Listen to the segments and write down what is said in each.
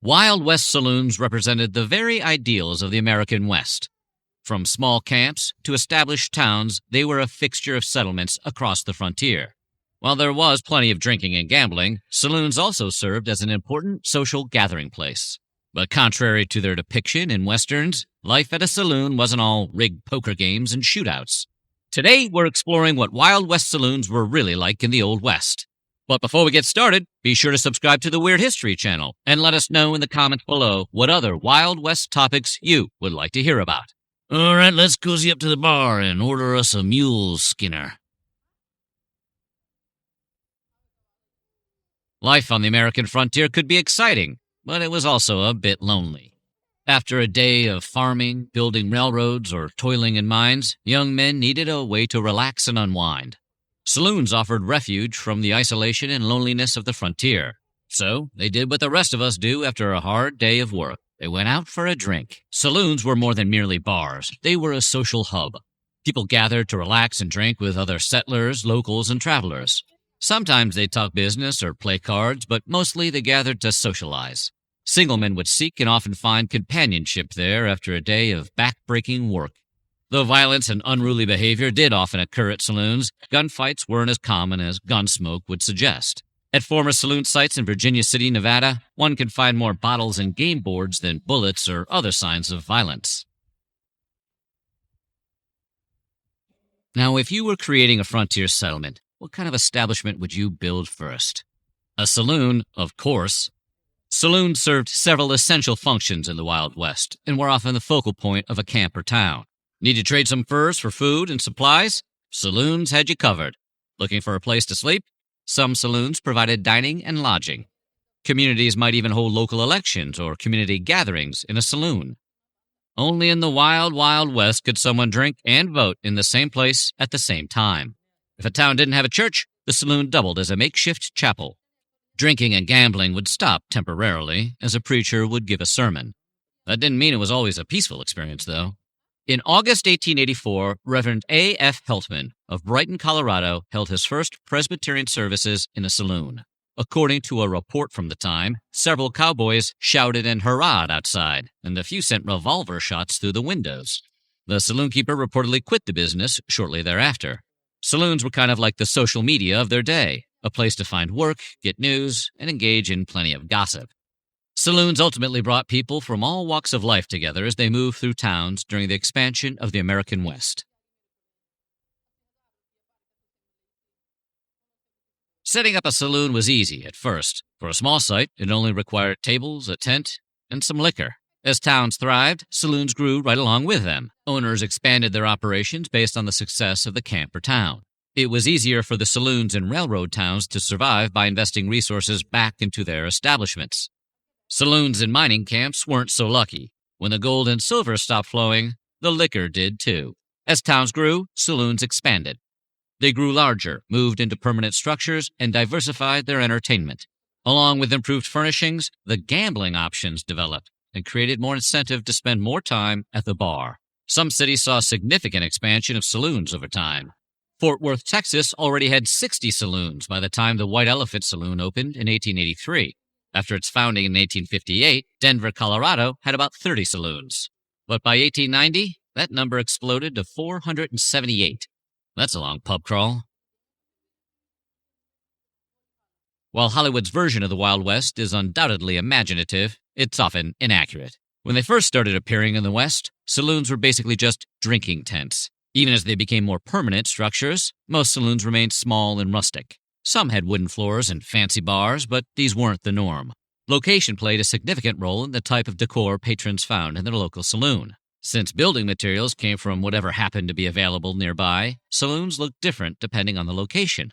Wild West saloons represented the very ideals of the American West. From small camps to established towns, they were a fixture of settlements across the frontier. While there was plenty of drinking and gambling, saloons also served as an important social gathering place. But contrary to their depiction in westerns, life at a saloon wasn't all rigged poker games and shootouts. Today, we're exploring what Wild West saloons were really like in the Old West. But before we get started, be sure to subscribe to the Weird History channel and let us know in the comments below what other Wild West topics you would like to hear about. All right, let's cozy up to the bar and order us a mule skinner. Life on the American frontier could be exciting, but it was also a bit lonely. After a day of farming, building railroads, or toiling in mines, young men needed a way to relax and unwind. Saloons offered refuge from the isolation and loneliness of the frontier. So they did what the rest of us do after a hard day of work. They went out for a drink. Saloons were more than merely bars. They were a social hub. People gathered to relax and drink with other settlers, locals, and travelers. Sometimes they'd talk business or play cards, but mostly they gathered to socialize. Single men would seek and often find companionship there after a day of back-breaking work. Though violence and unruly behavior did often occur at saloons, gunfights weren't as common as Gunsmoke would suggest. At former saloon sites in Virginia City, Nevada, one can find more bottles and game boards than bullets or other signs of violence. Now, if you were creating a frontier settlement, what kind of establishment would you build first? A saloon, of course. Saloons served several essential functions in the Wild West and were often the focal point of a camp or town. Need to trade some furs for food and supplies? Saloons had you covered. Looking for a place to sleep? Some saloons provided dining and lodging. Communities might even hold local elections or community gatherings in a saloon. Only in the Wild West could someone drink and vote in the same place at the same time. If a town didn't have a church, the saloon doubled as a makeshift chapel. Drinking and gambling would stop temporarily, as a preacher would give a sermon. That didn't mean it was always a peaceful experience, though. In August 1884, Reverend A. F. Heltman of Brighton, Colorado, held his first Presbyterian services in a saloon. According to a report from the time, several cowboys shouted and hurrahed outside, and a few sent revolver shots through the windows. The saloonkeeper reportedly quit the business shortly thereafter. Saloons were kind of like the social media of their day, a place to find work, get news, and engage in plenty of gossip. Saloons ultimately brought people from all walks of life together as they moved through towns during the expansion of the American West. Setting up a saloon was easy at first. For a small site, it only required tables, a tent, and some liquor. As towns thrived, saloons grew right along with them. Owners expanded their operations based on the success of the camp or town. It was easier for the saloons in railroad towns to survive by investing resources back into their establishments. Saloons in mining camps weren't so lucky. When the gold and silver stopped flowing, the liquor did too. As towns grew, saloons expanded. They grew larger, moved into permanent structures, and diversified their entertainment. Along with improved furnishings, the gambling options developed and created more incentive to spend more time at the bar. Some cities saw significant expansion of saloons over time. Fort Worth, Texas already had 60 saloons by the time the White Elephant Saloon opened in 1883. After its founding in 1858, Denver, Colorado had about 30 saloons. But by 1890, that number exploded to 478. That's a long pub crawl. While Hollywood's version of the Wild West is undoubtedly imaginative, it's often inaccurate. When they first started appearing in the West, saloons were basically just drinking tents. Even as they became more permanent structures, most saloons remained small and rustic. Some had wooden floors and fancy bars, but these weren't the norm. Location played a significant role in the type of decor patrons found in their local saloon. Since building materials came from whatever happened to be available nearby, saloons looked different depending on the location.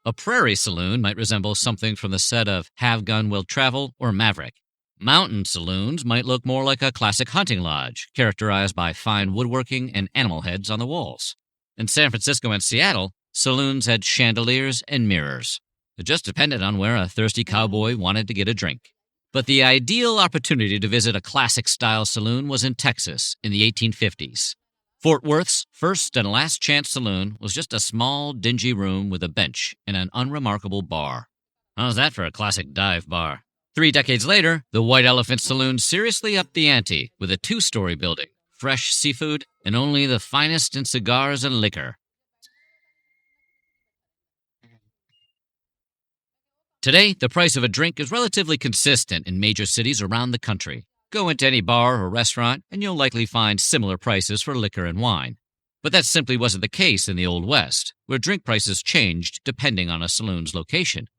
A prairie saloon might resemble something from the set of Have Gun Will Travel or Maverick. Mountain saloons might look more like a classic hunting lodge, characterized by fine woodworking and animal heads on the walls. In San Francisco and Seattle, saloons had chandeliers and mirrors. It just depended on where a thirsty cowboy wanted to get a drink. But the ideal opportunity to visit a classic-style saloon was in Texas in the 1850s. Fort Worth's first and last chance saloon was just a small, dingy room with a bench and an unremarkable bar. How's that for a classic dive bar? 3 decades later, the White Elephant Saloon seriously upped the ante with a two-story building, fresh seafood, and only the finest in cigars and liquor. Today, the price of a drink is relatively consistent in major cities around the country. Go into any bar or restaurant, and you'll likely find similar prices for liquor and wine. But that simply wasn't the case in the Old West, where drink prices changed depending on a saloon's location.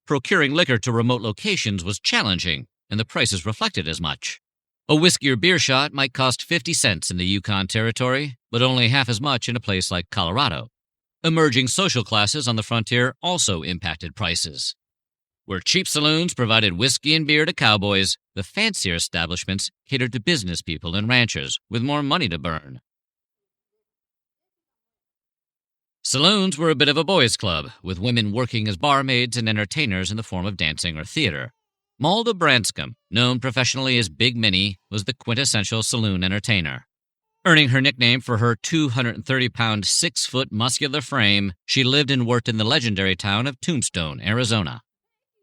Procuring liquor to remote locations was challenging, and the prices reflected as much. A whiskey or beer shot might cost 50 cents in the Yukon Territory, but only half as much in a place like Colorado. Emerging social classes on the frontier also impacted prices. Where cheap saloons provided whiskey and beer to cowboys, the fancier establishments catered to business people and ranchers with more money to burn. Saloons were a bit of a boys' club, with women working as barmaids and entertainers in the form of dancing or theater. Malda Branscombe, known professionally as Big Minnie, was the quintessential saloon entertainer. Earning her nickname for her 230-pound, 6-foot muscular frame, she lived and worked in the legendary town of Tombstone, Arizona.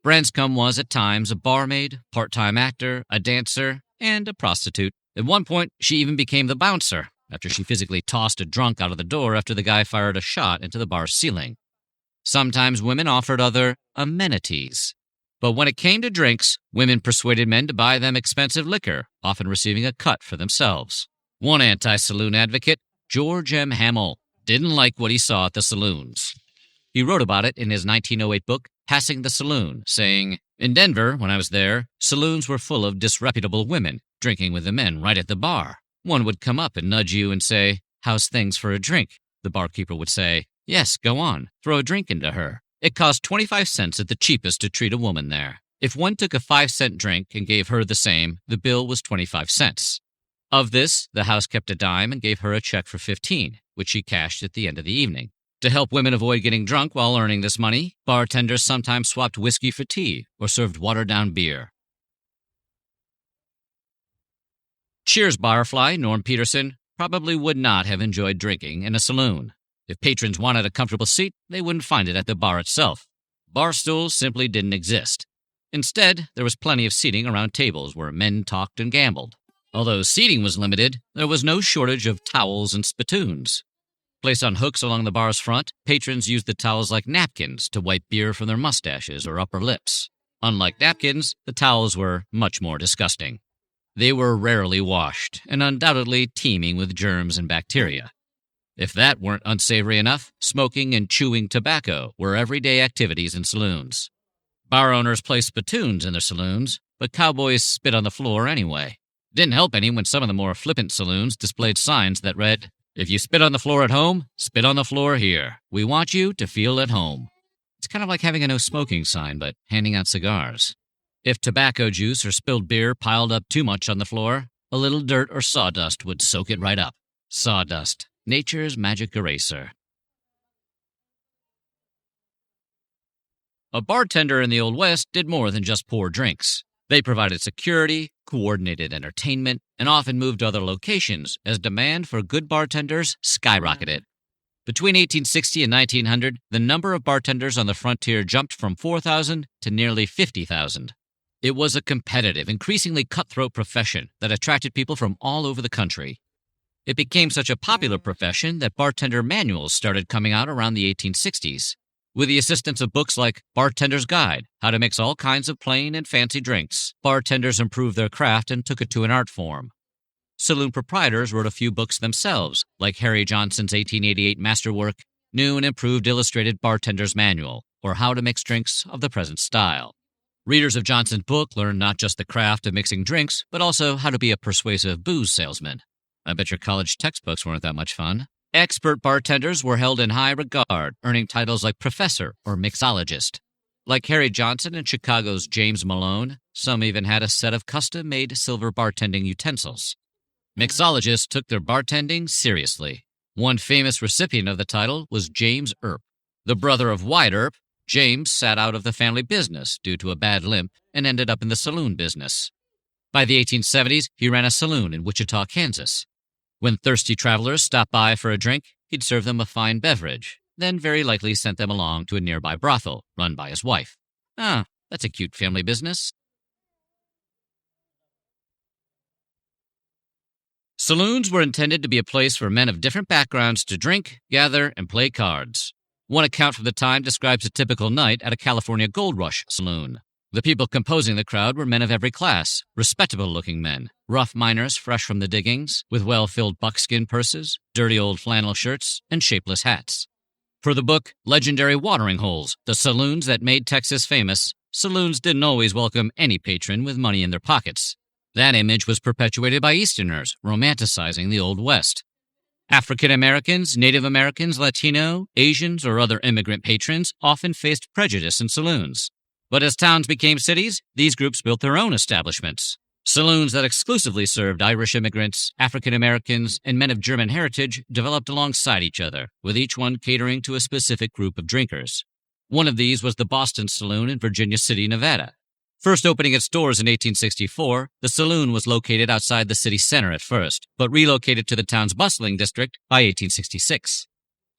Branscombe was at times a barmaid, part-time actor, a dancer, and a prostitute. At one point, she even became the bouncer, after she physically tossed a drunk out of the door after the guy fired a shot into the bar's ceiling. Sometimes women offered other amenities. But when it came to drinks, women persuaded men to buy them expensive liquor, often receiving a cut for themselves. One anti-saloon advocate, George M. Hamill, didn't like what he saw at the saloons. He wrote about it in his 1908 book, Passing the Saloon, saying, "In Denver, when I was there, saloons were full of disreputable women, drinking with the men right at the bar. One would come up and nudge you and say, 'How's things for a drink?' The barkeeper would say, 'Yes, go on, throw a drink into her.' It cost 25 cents at the cheapest to treat a woman there. If one took a 5-cent drink and gave her the same, the bill was 25 cents. Of this, the house kept a dime and gave her a check for 15, which she cashed at the end of the evening. To help women avoid getting drunk while earning this money, bartenders sometimes swapped whiskey for tea or served watered-down beer. Cheers barfly Norm Peterson probably would not have enjoyed drinking in a saloon. If patrons wanted a comfortable seat, they wouldn't find it at the bar itself. Bar stools simply didn't exist. Instead, there was plenty of seating around tables where men talked and gambled. Although seating was limited, there was no shortage of towels and spittoons. Placed on hooks along the bar's front, patrons used the towels like napkins to wipe beer from their mustaches or upper lips. Unlike napkins, the towels were much more disgusting. They were rarely washed and undoubtedly teeming with germs and bacteria. If that weren't unsavory enough, smoking and chewing tobacco were everyday activities in saloons. Bar owners placed spittoons in their saloons, but cowboys spit on the floor anyway. Didn't help any when some of the more flippant saloons displayed signs that read, "If you spit on the floor at home, spit on the floor here. We want you to feel at home." It's kind of like having a no smoking sign, but handing out cigars. If tobacco juice or spilled beer piled up too much on the floor, a little dirt or sawdust would soak it right up. Sawdust, nature's magic eraser. A bartender in the Old West did more than just pour drinks. They provided security, coordinated entertainment, and often moved to other locations as demand for good bartenders skyrocketed. Between 1860 and 1900, the number of bartenders on the frontier jumped from 4,000 to nearly 50,000. It was a competitive, increasingly cutthroat profession that attracted people from all over the country. It became such a popular profession that bartender manuals started coming out around the 1860s. With the assistance of books like Bartender's Guide, How to Mix All Kinds of Plain and Fancy Drinks, bartenders improved their craft and took it to an art form. Saloon proprietors wrote a few books themselves, like Harry Johnson's 1888 masterwork, New and Improved Illustrated Bartender's Manual, or How to Mix Drinks of the Present Style. Readers of Johnson's book learned not just the craft of mixing drinks, but also how to be a persuasive booze salesman. I bet your college textbooks weren't that much fun. Expert bartenders were held in high regard, earning titles like professor or mixologist. Like Harry Johnson and Chicago's James Malone, some even had a set of custom-made silver bartending utensils. Mixologists took their bartending seriously. One famous recipient of the title was James Earp. The brother of Wyatt Earp, James sat out of the family business due to a bad limp and ended up in the saloon business. By the 1870s, he ran a saloon in Wichita, Kansas. When thirsty travelers stopped by for a drink, he'd serve them a fine beverage, then very likely sent them along to a nearby brothel run by his wife. Ah, that's a cute family business. Saloons were intended to be a place for men of different backgrounds to drink, gather, and play cards. One account from the time describes a typical night at a California gold rush saloon. The people composing the crowd were men of every class, respectable-looking men, rough miners fresh from the diggings, with well-filled buckskin purses, dirty old flannel shirts, and shapeless hats. For the book Legendary Watering Holes, The Saloons That Made Texas Famous, saloons didn't always welcome any patron with money in their pockets. That image was perpetuated by Easterners, romanticizing the Old West. African Americans, Native Americans, Latino, Asians, or other immigrant patrons often faced prejudice in saloons. But as towns became cities, these groups built their own establishments. Saloons that exclusively served Irish immigrants, African Americans, and men of German heritage developed alongside each other, with each one catering to a specific group of drinkers. One of these was the Boston Saloon in Virginia City, Nevada. First opening its doors in 1864, the saloon was located outside the city center at first, but relocated to the town's bustling district by 1866.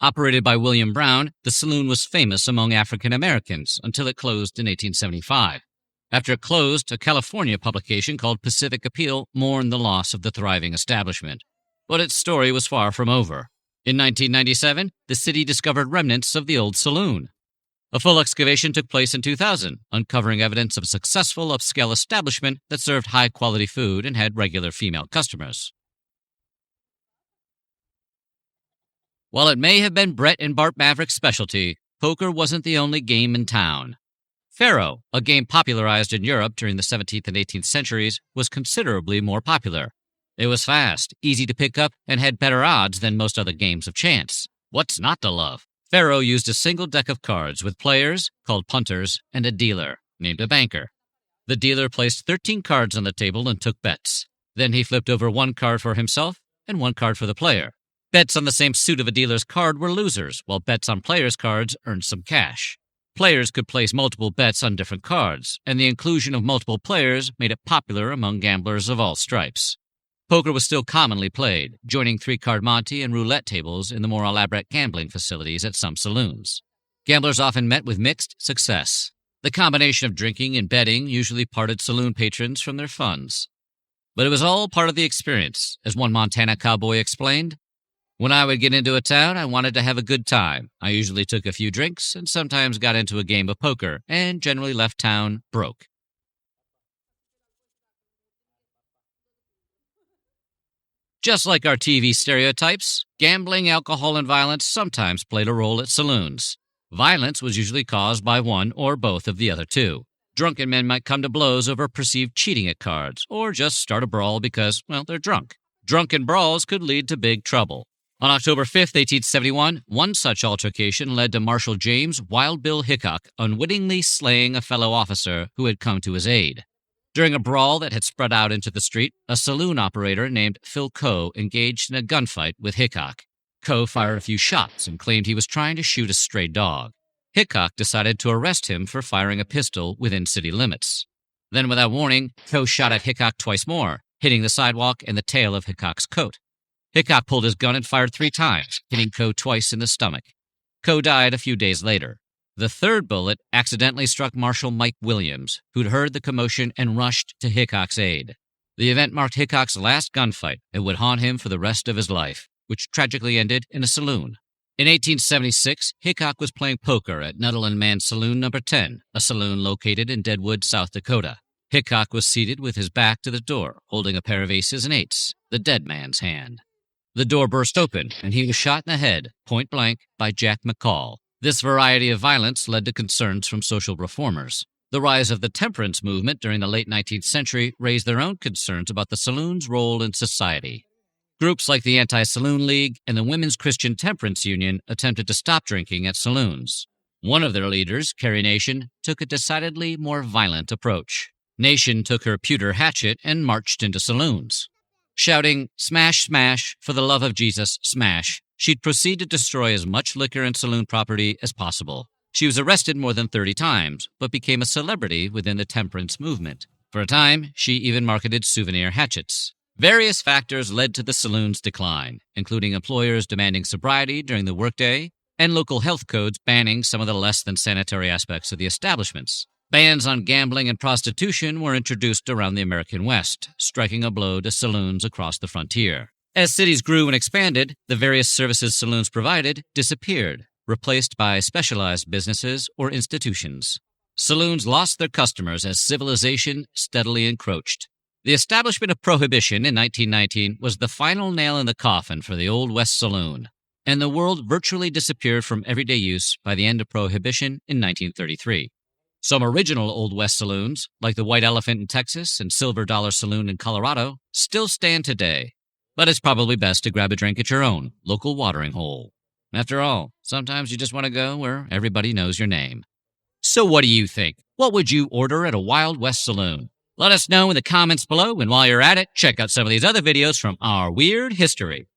Operated by William Brown, the saloon was famous among African Americans until it closed in 1875. After it closed, a California publication called Pacific Appeal mourned the loss of the thriving establishment. But its story was far from over. In 1997, the city discovered remnants of the old saloon. A full excavation took place in 2000, uncovering evidence of a successful upscale establishment that served high-quality food and had regular female customers. While it may have been Brett and Bart Maverick's specialty, poker wasn't the only game in town. Faro, a game popularized in Europe during the 17th and 18th centuries, was considerably more popular. It was fast, easy to pick up, and had better odds than most other games of chance. What's not to love? Faro used a single deck of cards with players, called punters, and a dealer, named a banker. The dealer placed 13 cards on the table and took bets. Then he flipped over one card for himself and one card for the player. Bets on the same suit of a dealer's card were losers, while bets on players' cards earned some cash. Players could place multiple bets on different cards, and the inclusion of multiple players made it popular among gamblers of all stripes. Poker was still commonly played, joining three-card Monte and roulette tables in the more elaborate gambling facilities at some saloons. Gamblers often met with mixed success. The combination of drinking and betting usually parted saloon patrons from their funds. But it was all part of the experience, as one Montana cowboy explained. When I would get into a town, I wanted to have a good time. I usually took a few drinks and sometimes got into a game of poker and generally left town broke. Just like our TV stereotypes, gambling, alcohol, and violence sometimes played a role at saloons. Violence was usually caused by one or both of the other two. Drunken men might come to blows over perceived cheating at cards, or just start a brawl because, well, they're drunk. Drunken brawls could lead to big trouble. On October 5, 1871, one such altercation led to Marshal James Wild Bill Hickok unwittingly slaying a fellow officer who had come to his aid. During a brawl that had spread out into the street, a saloon operator named Phil Coe engaged in a gunfight with Hickok. Coe fired a few shots and claimed he was trying to shoot a stray dog. Hickok decided to arrest him for firing a pistol within city limits. Then, without warning, Coe shot at Hickok twice more, hitting the sidewalk and the tail of Hickok's coat. Hickok pulled his gun and fired 3 times, hitting Coe twice in the stomach. Coe died a few days later. The third bullet accidentally struck Marshal Mike Williams, who'd heard the commotion and rushed to Hickok's aid. The event marked Hickok's last gunfight and would haunt him for the rest of his life, which tragically ended in a saloon. In 1876, Hickok was playing poker at Nuttall and Mann Saloon No. 10, a saloon located in Deadwood, South Dakota. Hickok was seated with his back to the door, holding a pair of aces and eights, the dead man's hand. The door burst open, and he was shot in the head, point blank, by Jack McCall. This variety of violence led to concerns from social reformers. The rise of the temperance movement during the late 19th century raised their own concerns about the saloon's role in society. Groups like the Anti-Saloon League and the Women's Christian Temperance Union attempted to stop drinking at saloons. One of their leaders, Carrie Nation, took a decidedly more violent approach. Nation took her pewter hatchet and marched into saloons. Shouting, "Smash, smash, for the love of Jesus, smash," she'd proceed to destroy as much liquor and saloon property as possible. She was arrested more than 30 times, but became a celebrity within the temperance movement. For a time, she even marketed souvenir hatchets. Various factors led to the saloon's decline, including employers demanding sobriety during the workday and local health codes banning some of the less than sanitary aspects of the establishments. Bans on gambling and prostitution were introduced around the American West, striking a blow to saloons across the frontier. As cities grew and expanded, the various services saloons provided disappeared, replaced by specialized businesses or institutions. Saloons lost their customers as civilization steadily encroached. The establishment of prohibition in 1919 was the final nail in the coffin for the Old West Saloon, and the world virtually disappeared from everyday use by the end of prohibition in 1933. Some original Old West saloons, like the White Elephant in Texas and Silver Dollar Saloon in Colorado, still stand today. But it's probably best to grab a drink at your own local watering hole. After all, sometimes you just want to go where everybody knows your name. So what do you think? What would you order at a Wild West saloon? Let us know in the comments below, and while you're at it, check out some of these other videos from our weird history.